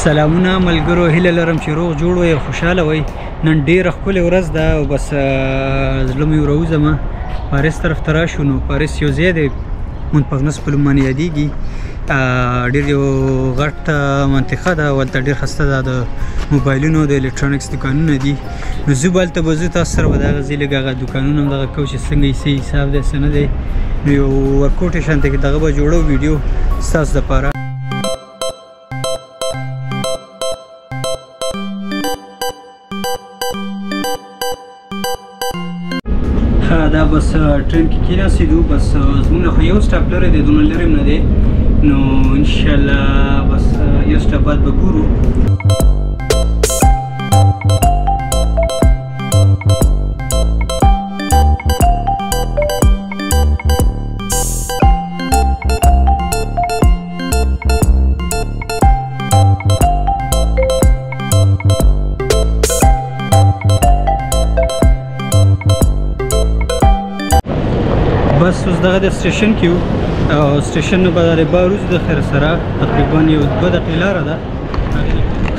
سلامونه ملګرو، هیله لرم چې روغ جوړ وئ او خوشحاله وئ. نن ډېره ښکلې ورځ ده او بس زړه مې وروځمه پاریس طرف ته راشو. نو پاریس یو ځای دی، مونپغنس په نوم باندې یادېږي. ډېر یو غټ منطقه ده، هلته ډېر ښایسته ده، د موبایلونو د الکترونکس دوکانونه دي. نو زه به هلته به ځو، تاسو سره به دغه ځای لږ هغه دوکانونه هم دغه کوو چې څنګه یې څه حساب دی څه نه دی. نو یو ورکوټې شانته کې دغه به جوړو ویډیو ستاسو دپاره. دا بس ټرین کې کېناستو، بس زموږ خو یو سټاپ لري دی، دونه لرې هم نه دی. نو انشاءالله بس یو سټاپ بعد به ګورو. بس اوس دغه د سټیشن کې یو، او سټیشن نه به د بار وځو د خیر سره تقریبا یو 2 دقیقې لاره ده.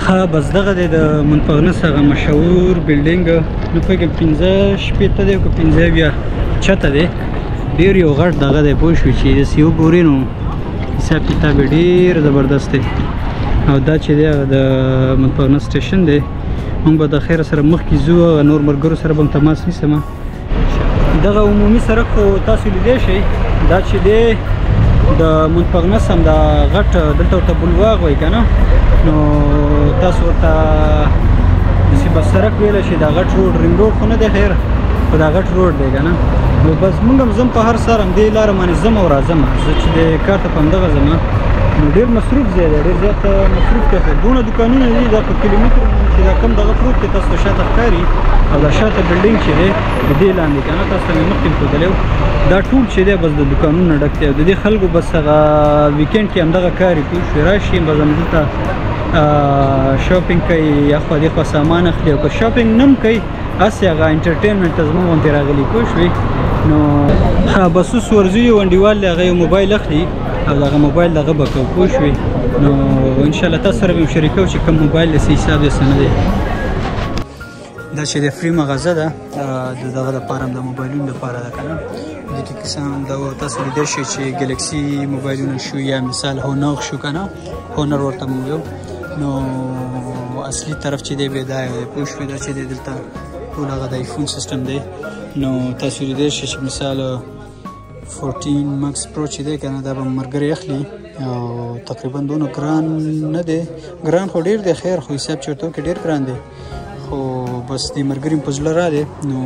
ښه بس دغه دی د مونپغنس هغه مشهور بلډینګ، نه پوهېږم 15 شپېته دی که 15 چته دی. ډېر یو غټ دغه دی، پوه شوې چې داسې وګورې نو حساب کتاب یې ډېر زبردست دی. او دا چې دی هغه د مونپغنس سټیشن دی. موږ به د خیر سره مخکې ځو، نور ملګرو سره به هم تماس نیسم. دغه عمومي سړک خو تاسو لیدی شئ، دا چې دی د مونپغنس هم دا غټ دلته ورته بلواغ وایي که نه، نو تاسو ورته داسې بس سړک ویلی شئ. دا غټ روډ رینګ روډ خو نه دی خیر، خو دا غټ روډ دی که نه. نو بس موږ هم ځم په هر سهار همدې لاره باندې ځم او راځم. زه چې دی کار ته په همدغه ځم. نو ډېر مصروف ځای دی، ډېر زیات مصروف دی. دونه دوکانونه دي، دا په کیلومتر چې دا کم دغه پروت دی تاسو ته شاته ښکاري، او دا شاته بلډینګ چې دی د دې لاندې که نه، تاسو ته مې مخکې ښودلی و. دا ټول چې دی بس د دوکانونو نه ډک دی، او د دې خلکو بس هغه ویکینډ کې همدغه کار یې، پوه شوې، راشي بس همدلته شاپینګ کوي، یا خوا دې خوا سامان اخلي، او که شاپینګ نه هم کوي هسې هغه انټرټینمنټ ته زموږ غوندې راغلي، پوه شوې. نو بس اوس ورځو یو انډیوال دی، هغه یو موبایل اخلي او دغه موبایل دغه به کوو، پوه شوې. نو انشاءالله تاسو سره به یې شریکوو چې کوم موبایل دی څه حساب دی څه نه دی. دا چې د فری مغازه ده د دغه دپاره هم د موبایلونو دپاره ده که نه. دې کې قسم دا تاسو لیدی شئ چې ګلیکسي موبایلونه شو، یا مثال هونر شو که نه، هونر ورته مو ویو. نو اصلي طرف چې دی بیا دا دی، پوه شوې. دا چې دی دلته ټول هغه د ایفون سیسټم دی. نو تاسو لیدی شئ چې مثال 14 مکس پرو چې دی که نه، دا به ملګری اخلي او تقریبا دونه ګران نه دی. ګران خو ډېر دی خیر، خو حساب چې ورته وکړې ډېر ګران دی، خو بس دې ملګري په زړه را دی. نو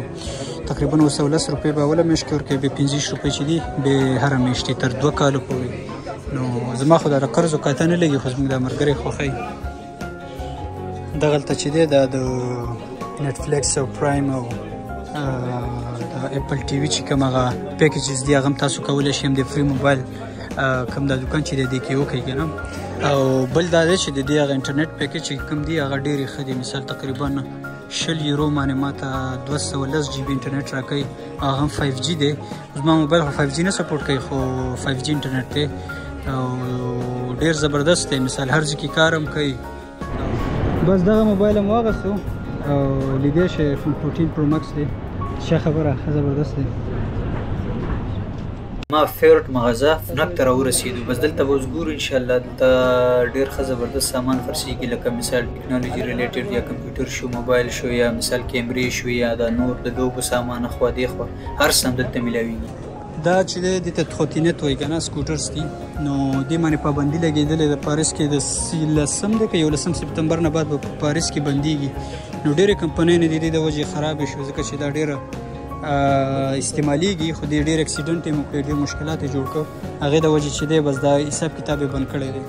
تقریبا 210 روپۍ به اوله میاشت کې ورکوي، بیا 25 روپۍ چې دي بیا هره میاشتې تر 2 کالو پورې. نو زما خو دا قرض و قاطع نه لګي، خو زموږ دا ملګری خوښوي. دغلته چې دی دا د نټفلیکس او پرایم او د اپل ټي وي چې کوم هغه پیکیجز دي، هغه هم تاسو کولی شئ د فری موبایل کوم دا دوکان چې دی دې کې وکړئ که نه. او بل دا دی چې د دې هغه انټرنیټ پیکیج چې کوم دی هغه ډېرې ښه دي. مثال تقریبا 20 یورو باندې ماته 210 جی بي انټرنیټ راکوي، هغه هم 5G دی. زما موبایل خو 5G نه سپورټ کوي، خو 5G انټرنیټ دی او ډېر زبردست دی. مثال هر ځای کې کار هم کوي. بس دغه موبایل هم واغستو او لیدی شئ iPhone 14 Pro Max دی. ښه خبره، ښه زبردست دی. ما فیورټ مغازه فنک ته راورسېدو. بس دلته به اوس ګورو انشاءالله. دلته ډېر ښه زبردست سامان خرڅېږي، لکه مثال ټکنالوژي ریلیټډ، یا کمپیوټر شو، موبایل شو، یا مثال کیمرې شو، یا دا نور د لوبو سامان خوا دې خوا هر څه هم دلته میلاویږي. دا چې دی دې ته تروتینټ وایي که نه، سکوټرز دي. نو دې باندې پابندي لګېدلې ده پاریس کې د 10 دی که 11 سپتمبر نه بعد به په پاریس کې بندېږي. نو ډېرې کمپنۍ نه دي، دې د وجې خرابې شو، ځکه چې دا ډېره استعمالیږي، خو دې ډېر اکسیډنټ یې مو کړی، ډېر مشکلات یې جوړ کړ، هغې د وجې چې دی بس دا حساب کتاب یې بند کړی دی.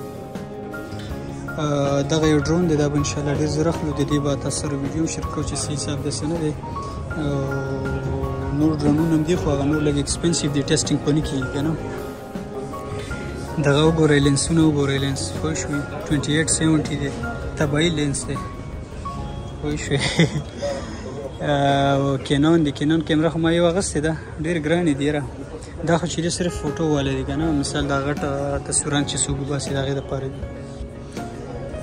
دغه یو ډرون دی، دا به انشاءالله ډېر زر اخلو، د دې به تاسو سره ویډیو هم شیر کوو چې څه حساب دی څه نه دی. نور ډرونونه هم دي، خو هغه نور لږ ایکسپنسیو دي، ټیسټینګ په نه کېږي که نه. دغه وګورئ، لینسونه وګورئ، لینس پوه شوې 2870 دی، طبیعي لینس دی، پوه شوې. کینون دی، کینون کیمره خو ما یو اغستې ده، ډېر ګرانې دي یاره. دا خو چې دی صرف فوټو والا دی که نه، مثال دا غټ تصویران چې څوک وباسي د هغې دپاره دي.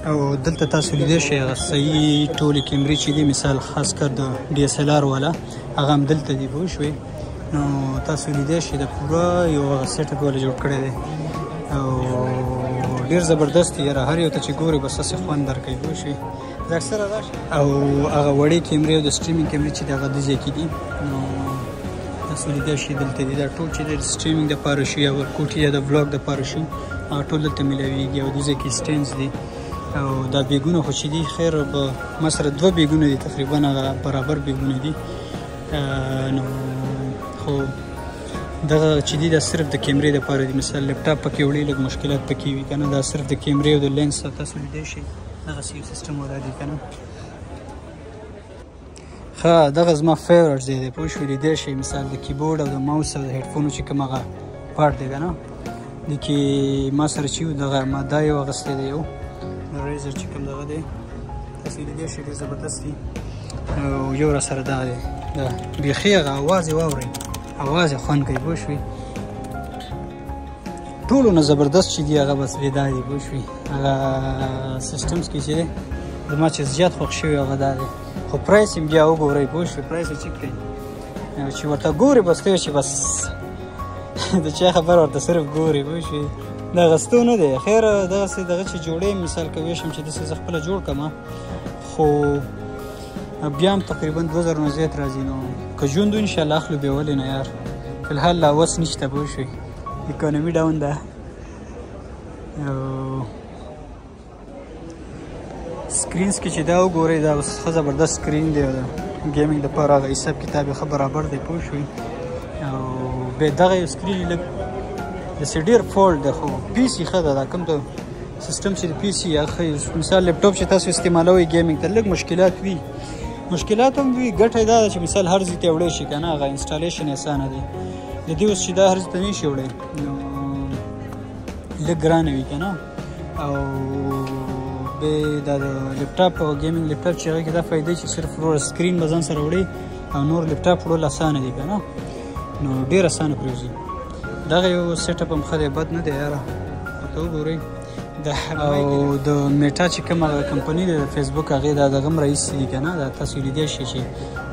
او دلته تاسو لیدای شئ هغه صحیح ټولې کیمرې چې دي مثال خاص کر د DSLR والا هغه هم دلته دي پوه شوې نو تاسو لیدای شئ د پوره یو هغه سیټ اپ والا جوړ کړی دی او ډېر زبردست دی یاره هر یو ته چې ګورې بس هسې خوند درکوي پوه شوې او هغه وړې کیمرې او د سټریمینګ کیمرې چې دي هغه دې ځای کې دي نو تاسو لیدای شئ دلته دي دا ټول چې دی د سټریمینګ دپاره شي یا ورکوټي یا د بلاګ دپاره شي هغه ټول دلته میلاویږي او دې ځای کې سټینډز دي او دا بیګونه خو چې دي خیر به ما سره 2 بیګونه دي تقریبا هغه برابر بیګونه دي نو خو دغه چې دي دا صرف د کیمرې دپاره دي مثال لپټاپ پکې وړي لږ مشکلات پکې وي که نه دا صرف د کیمرې او د لینس تاسو لیدای شئ دغسې یو سیسټم والا دی که نه ښه دغه زما فیورټ ځای دی پوه شوې لیدای شئ مثال د کیبورډ او د ماوس او د هیډفونو چې کوم هغه پارټ دی که نه دې کې ما سره چې دغه ما دا یو اخیستی دی یو ریزر چې کوم دغه دی تاسو لیدای شئ ډېر زبردست دي او یو را سره دغه دی دا بیخي هغه اواز یې واورئ اواز یې خوند کوي پوه شوې ټولو نه زبردست چې دي هغه بس بې دا دي پوه شوې هغه سیسټمز کې چې دی زما چې زیات خوښ شوي هغه دا دی خو پرایس یې بیا وګورئ پوه شوې پرایس یې چک کړئ چې ورته ګورې بس ته چې بس د چا خبر ورته صرف ګورې پوه شوې د اغستو نه دی خیر دغسې دغه چې جوړې مثال که ویشم چې داسې زه خپله جوړ کړم خو بیا هم تقریبا 2000 نه زیات راځي نو که ژوند و انشاءالله اخلو بیا ولې نه یار فلحال لا وس نشته پوه شوې اکانومي ډاون ده او سکرینز کې چې دا وګورئ دا اوس ښه زبردست سکرین دی د ګیمینګ دپاره هغه حساب کتاب یې ښه برابر دی پوه شوې او بیا دغه یو سکرین یې لږ داسې ډېر فولډ دی خو پي سي ښه ده دا کوم د سیسټم چې د پي سي هغه ښه مثال لیپټاپ چې تاسو استعمالوئ ګیمینګ ته لږ مشکلات وي مشکلات هم وي ګټه یې دا ده چې مثال هر ځای ته وړی شي که نه هغه انسټالیشن یې اسانه دی د دې اوس چې دا هر ځای ته نه شي وړی نو لږ ګرانه وي که نه او بیا دا د لیپټاپ او ګیمینګ لیپټاپ چې هغه کې دا فایده چې صرف وروره سکرین به ځان سره وړي او نور لیپټاپ وړل اسانه دي که نه نو ډېر اسانه پرېوځي دغه یو سیټ اپ هم ښه دی بد نه دی یاره ورته وګورئ او د میټا چې کوم هغه کمپني دی د فیسبوک هغې دا دغه هم رئیس دي که نه دا تاسو لیدای شئ چې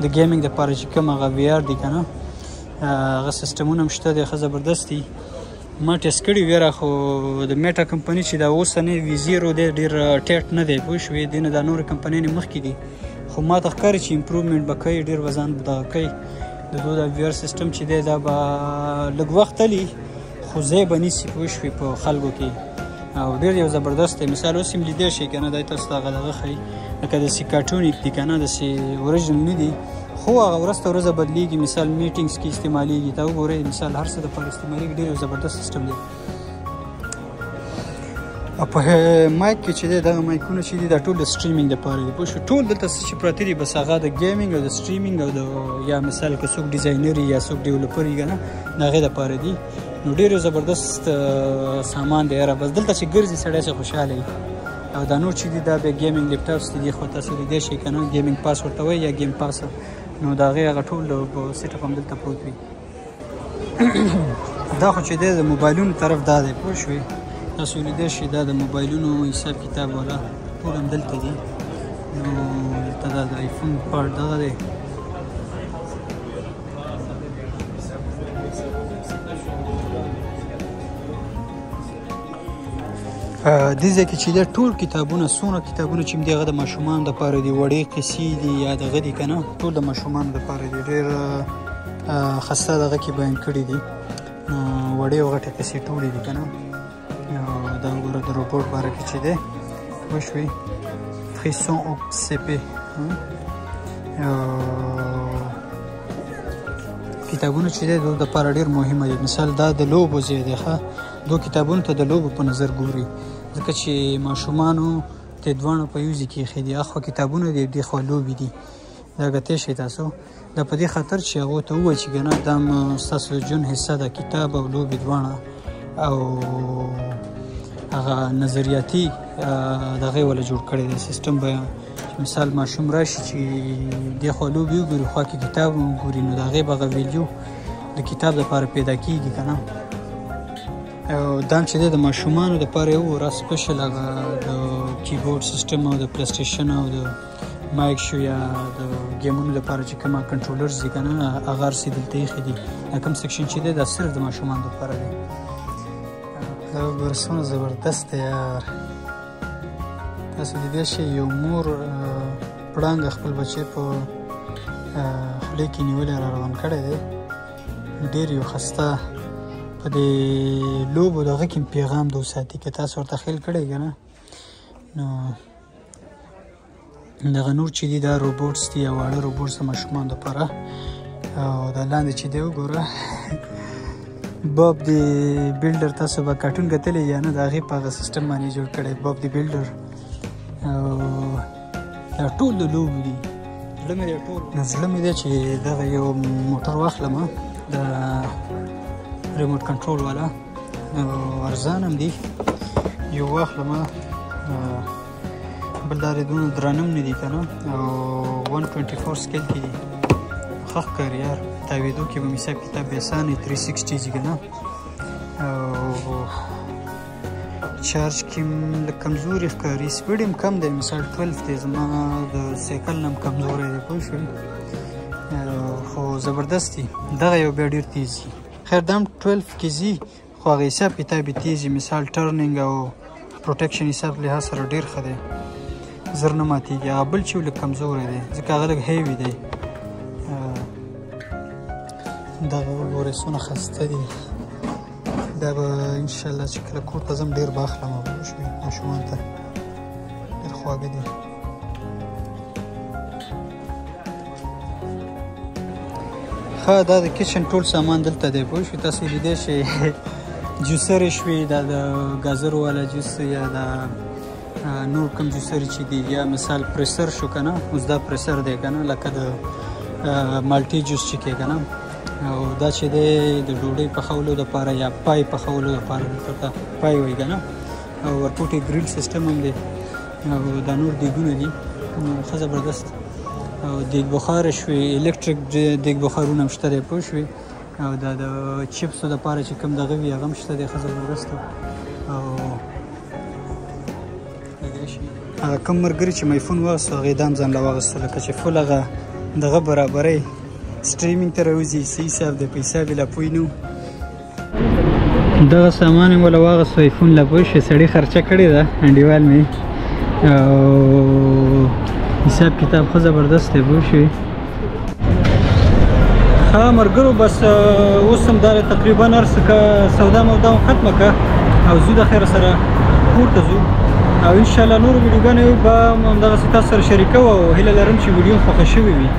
د ګیمینګ دپاره چې کوم هغه وی آر دي که نه هغه سیسټمونه هم شته دی ښه زبردست دي ما ټیسټ کړي ویره خو د میټا کمپني چې دا اوسنی وي زیرو دی ډېر ټیټ نه دی پوه شوې دې نه دا نورې کمپنیانې مخکې دي خو ما ته ښکاري چې امپروومنټ به کوي ډېر وزن به دغه کوي د دوی دا وی آر سیسټم چې دی دا به لږ وخت تلي خو ځای به نیسي پوه شوې په خلکو کې او ډېر یو زبردست دی مثال اوس هم لیدای شئ که نه دا تاسو ته هغه دغه ښایي لکه داسې کارټونیک دي که نه داسې اوریجنل نه دي خو هغه ورځ ته ورځه بدلېږي مثال میټینګس کې استعمالیږي دا وګورئ مثال هر څه دپاره استعمالیږي ډېر یو زبردست سیسټم دی او په مایک کې چې دی دغه مایکونه چې دي دا ټول د سټریمینګ دپاره دي پوه شو ټول دلته چې پراته دي بس هغه د ګیمینګ او د سټریمینګ او د یا مثال که څوک ډیزاینر یا څوک ډیولپر وي که نه د هغې دپاره دي نو ډېر یو زبردست سامان دی یاره بس دلته چې ګرځي سړی چې خوشحاله وي او دا نور چې دي دا بیا ګیمینګ لیپټاپس دي خو تاسو لیدای شئ که نه ګیمینګ پاس ورته وایي یا ګیم پاس نو د هغې هغه ټول سیټ اپ هم دلته پروت وي دا خو چې دی د موبایلونو طرف دا دی پوه شوې تاسو لیدای شئ دا د موبایلونو حساب کتاب والا ټول هم دلته دي نو دلته دا د آیفون پارټ دغه دی دې ځای کې چې دی ټول کتابونه څومره کتابونه چې دي هغه د ماشومانو دپاره دي وړې قصې دي یا دغه دي که نه ټول د ماشومانو دپاره دي ډېر ښایسته دغه کې بیان کړي دي وړې او غټې قصې ټولې دي که نه دا وګوره د روبوټ باره کې چې دی پوه شوې فریسون او سپې کتابونه چې دی د دپاره ډېر مهمه دي مثال دا د لوبو ځای دی ښه دو کتابونو ته د لوبو په نظر ګوري ځکه چې ماشومانو ته دواړه په یو ځای کې ایښي دي اخوا کتابونه دي دې خوا لوبې دي دا ګټی شئ تاسو دا په دې خاطر چې هغو ته ووایي چې که نه دا ستاسو ژوند حصه ده کتاب او لوبې دواړه او هغه نظریاتي دغه ولا جوړ کړی دی سیستم به مثال ماشوم راشي چې دې خوا لوبې وګوري خوا کې کتاب وګوري نو د هغې به هغه ویډیو د کتاب دپاره پیدا کېږي که نه او دا چې دی د ماشومانو دپاره یو را سپیشل هغه د کیبورډ سیستم او د پلی سټیشن او د مایک شو یا د ګیمونو لپاره چې کومه کنټرولرز دي که نه هغه هر څه دلته ایښي دي دا کوم سیکشن چې دی دا صرف د ماشومانو لپاره دی دا وګوره څومره زبردست دی یار تاسو لیدی شئ یو مور پړانګ خپل بچی په خولې کې نیولی را روان کړی دی ډېر یو ښایسته په دې لوبو د هغه کې پیغام د وساتي که تاسو ورته خیال کړی که نه نو دغه نور چې دي دا روبوټس دي یا واړه روبوټس د ماشومانو دپاره او دا لاندې چې دی وګوره باب د بلډر تاسو به کارټون کتلی یا نه د هغې په هغه سیسټم باندې جوړ کړی باب د بلډر او دا ټول د لوبو دي زړه مې دی چې دغه یو موټر واخلم د ریموټ کنټرول والا ارزان هم دي یو واخلم بل دا دونه درانه هم نه دي که نه او 124 سکیل کې دي ښه ښکاري یار تاویدو کې به مې حساب کتاب بې اسانه 360 دي که نه او چارج کې لږ کمزوري ښکاري سپیډ هم کم دی مثال 12 دی زما د سایکل نه هم کمزوری دی پوه شوې خو زبردست دي دغه یو بیا ډېر تیز دي خیر دا هم 12 کې ځي خو هغه حساب کتاب یې تیز وي مثال ټرنینګ او پروټیکشن حساب لحاظ سره ډېر ښه دی زر نه ماتېږي هغه بل چې و لږ کمزوری دی ځکه هغه لږ هیوي دی دغه وګورئ څونه ښایسته دي دا به انشاءالله چې کله کور ته ځم ډېر به اخلم پوه شوې ماشومانو ته ډېر خواږه دي ښه دا د کچن ټول سامان دلته دی پوه شوې تاسو لیدی شئ جوسرې شوې دا د ګازرو والا جوس یا دا نور کوم جوسرې چې دي یا مثال پریسر شو که نه اوس دا پریسر دی که نه لکه د مالټي جوس چې کې که نه او دا چې دی د ډوډۍ پخولو دپاره یا پای پخولو دپاره دلته پای وایي که نه او ورپوټې ګریل سیسټم هم دی او دا نور دیګونه دي ښه زبردست او دیګ بخاره شوې الکتریک دیګ بخارونه هم شته دی پوه شوې او دا د چپسو دپاره چې کوم دغه وي هغه هم شته دی ښه زبردست او هغه کوم ملګري چې مې فون واغېستو هغې دا هم ځان له واغېستو لکه چې فل هغه دغه برابرۍ سټریمینګ ته راوځي څه حساب دی په حساب یې لا پوه نه دغه سامان یې موله واغېستو ایفون لا پوه شوې سړي خرچه کړې ده انډیوال مې او حساب کتاب ښه زبردست دی پوه شوې ښه ملګرو بس اوس هم دا تقریبا هر څه که سودا مودا هم ختمه که او ځو د خیر سره کور ته ځو او انشاءالله نورو ویډیوګانې به همدغسې تاسو سره شریکوو او هیله لرم چې ویډیو خوښه شوې وي